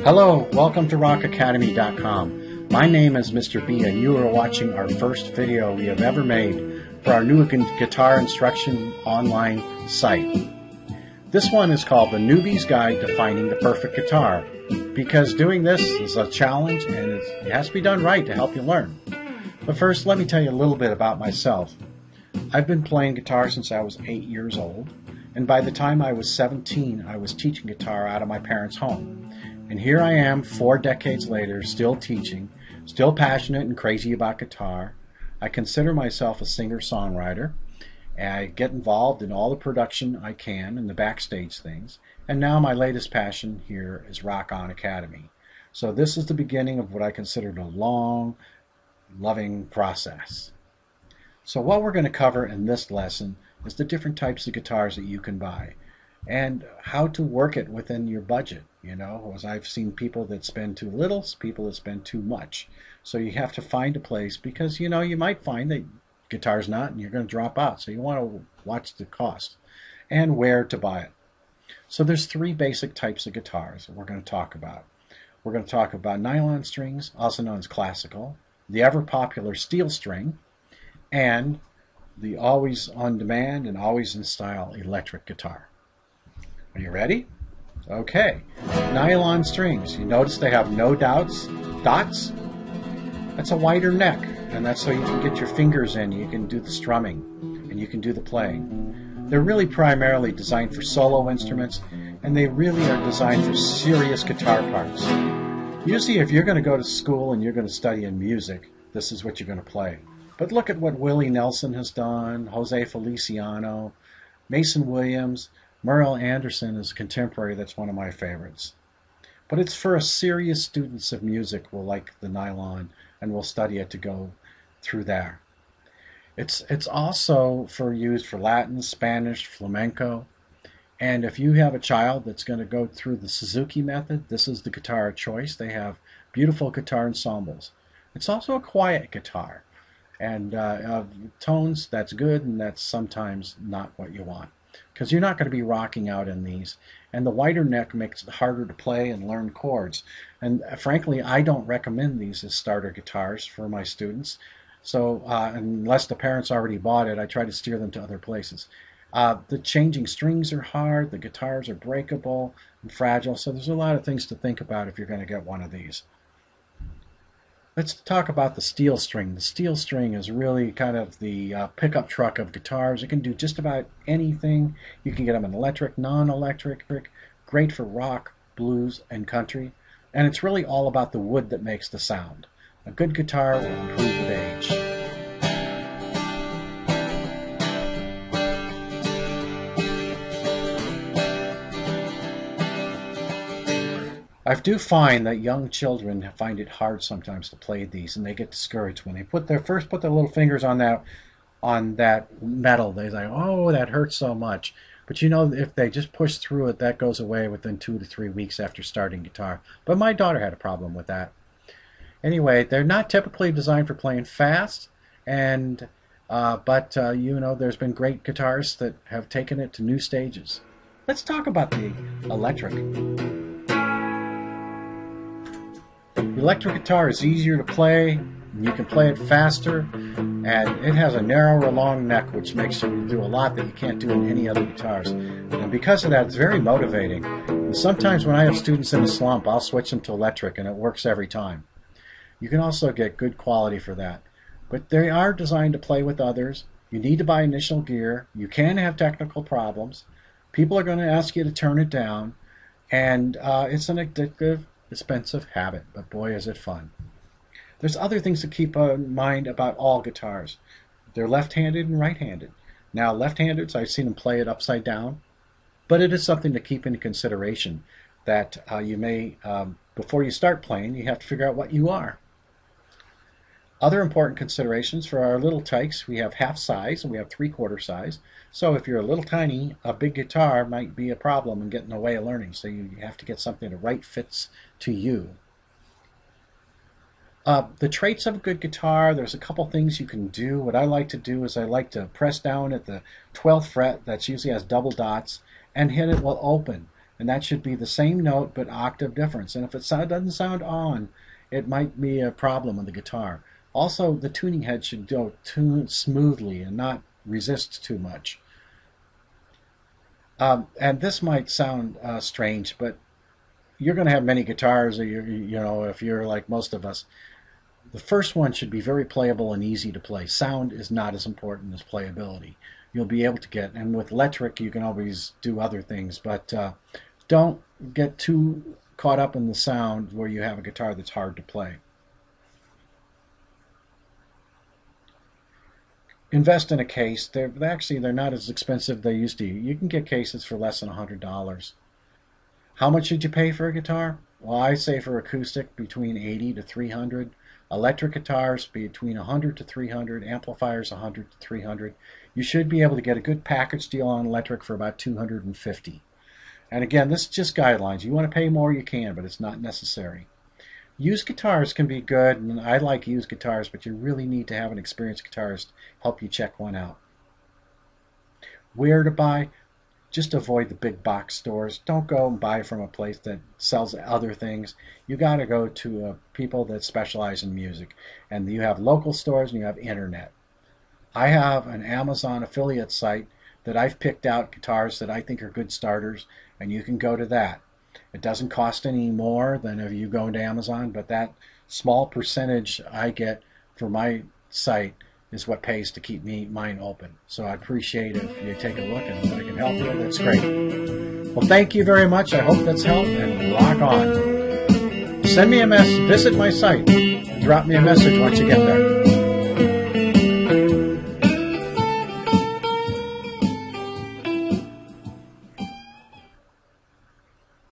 Hello, welcome to rockacademy.com. My name is Mr. B, and you are watching our first video we have ever made for our new guitar instruction online site. This one is called The Newbie's Guide to Finding the Perfect Guitar, because doing this is a challenge and it has to be done right to help you learn. But first, let me tell you a little bit about myself. I've been playing guitar since I was 8 years old, and by the time I was 17, I was teaching guitar out of my parents' home. And here I am 4 decades later, still teaching, still passionate and crazy about guitar. I consider myself a singer-songwriter. I get involved in all the production I can and the backstage things. And now my latest passion here is Rock On Academy. So this is the beginning of what I consider a long, loving process. So what we're going to cover in this lesson is the different types of guitars that you can buy and how to work it within your budget. You know, as I've seen people that spend too little, people that spend too much. So you have to find a place because, you know, you might find that guitar's not and you're going to drop out. So you want to watch the cost and where to buy it. So there's 3 basic types of guitars that we're going to talk about. We're going to talk about nylon strings, also known as classical, the ever popular steel string, and the always on demand and always in style electric guitar. Are you ready? Okay, nylon strings. You notice they have no dots. That's a wider neck, and that's so you can get your fingers in. You can do the strumming, and you can do the playing. They're really primarily designed for solo instruments, and they really are designed for serious guitar parts. Usually, if you're going to go to school and you're going to study in music, this is what you're going to play. But look at what Willie Nelson has done, Jose Feliciano, Mason Williams. Merle Anderson is a contemporary that's one of my favorites. But it's for serious students of music will like the nylon and will study it to go through there. It's also used for Latin, Spanish, flamenco. And if you have a child that's going to go through the Suzuki method, this is the guitar of choice. They have beautiful guitar ensembles. It's also a quiet guitar. And tones, that's good, and that's sometimes not what you want, because you're not going to be rocking out in these. And the wider neck makes it harder to play and learn chords. And frankly, I don't recommend these as starter guitars for my students. So unless the parents already bought it, I try to steer them to other places. The changing strings are hard, the guitars are breakable and fragile, so there's a lot of things to think about if you're going to get one of these. Let's talk about the steel string. The steel string is really kind of the pickup truck of guitars. It can do just about anything. You can get them in electric, non-electric, great for rock, blues, and country. And it's really all about the wood that makes the sound. A good guitar will improve with age. I do find that young children find it hard sometimes to play these, and they get discouraged when they put their little fingers on that metal. They're like, "Oh, that hurts so much." But you know, if they just push through it, that goes away within 2 to 3 weeks after starting guitar. But my daughter had a problem with that. Anyway, they're not typically designed for playing fast, and you know, there's been great guitarists that have taken it to new stages. Let's talk about the electric. The electric guitar is easier to play, and you can play it faster, and it has a narrower, long neck, which makes you do a lot that you can't do in any other guitars. And because of that, it's very motivating. And sometimes when I have students in a slump, I'll switch them to electric, and it works every time. You can also get good quality for that. But they are designed to play with others. You need to buy initial gear. You can have technical problems. People are going to ask you to turn it down, and it's an addictive, expensive habit, but boy is it fun. There's other things to keep in mind about all guitars. They're left-handed and right-handed. Now left-handeds, I've seen them play it upside down, but it is something to keep into consideration that you may, before you start playing, you have to figure out what you are. Other important considerations for our little tykes, we have half size and we have 3/4 size. So if you're a little tiny, a big guitar might be a problem and get in the way of learning. So you have to get something that right fits to you. The traits of a good guitar, there's a couple things you can do. What I like to do is I like to press down at the 12th fret, that usually has double dots, and hit it while open. and that should be the same note but octave difference. And if it doesn't sound on, it might be a problem with the guitar. Also, the tuning head should go tune smoothly and not resist too much. And this might sound strange, but you're going to have many guitars, or you know, if you're like most of us. The first one should be very playable and easy to play. Sound is not as important as playability. You'll be able to get, and with electric you can always do other things, but don't get too caught up in the sound where you have a guitar that's hard to play. Invest in a case. They're not as expensive as they used to. You can get cases for less than $100. How much should you pay for a guitar? Well, I say for acoustic between $80 to $300. Electric guitars between $100 to $300. Amplifiers $100 to $300. You should be able to get a good package deal on electric for about $250. And again, this is just guidelines. You want to pay more, you can, but it's not necessary. Used guitars can be good, and I like used guitars, but you really need to have an experienced guitarist help you check one out. Where to buy? Just avoid the big box stores. Don't go and buy from a place that sells other things. You got to go to people that specialize in music. And you have local stores and you have internet. I have an Amazon affiliate site that I've picked out guitars that I think are good starters, and you can go to that. It doesn't cost any more than if you go into Amazon, but that small percentage I get for my site is what pays to keep mine open. So I appreciate if you take a look, and if I can help you, that's great. Well, thank you very much. I hope that's helped, and rock on. Send me a message, visit my site, and drop me a message once you get there.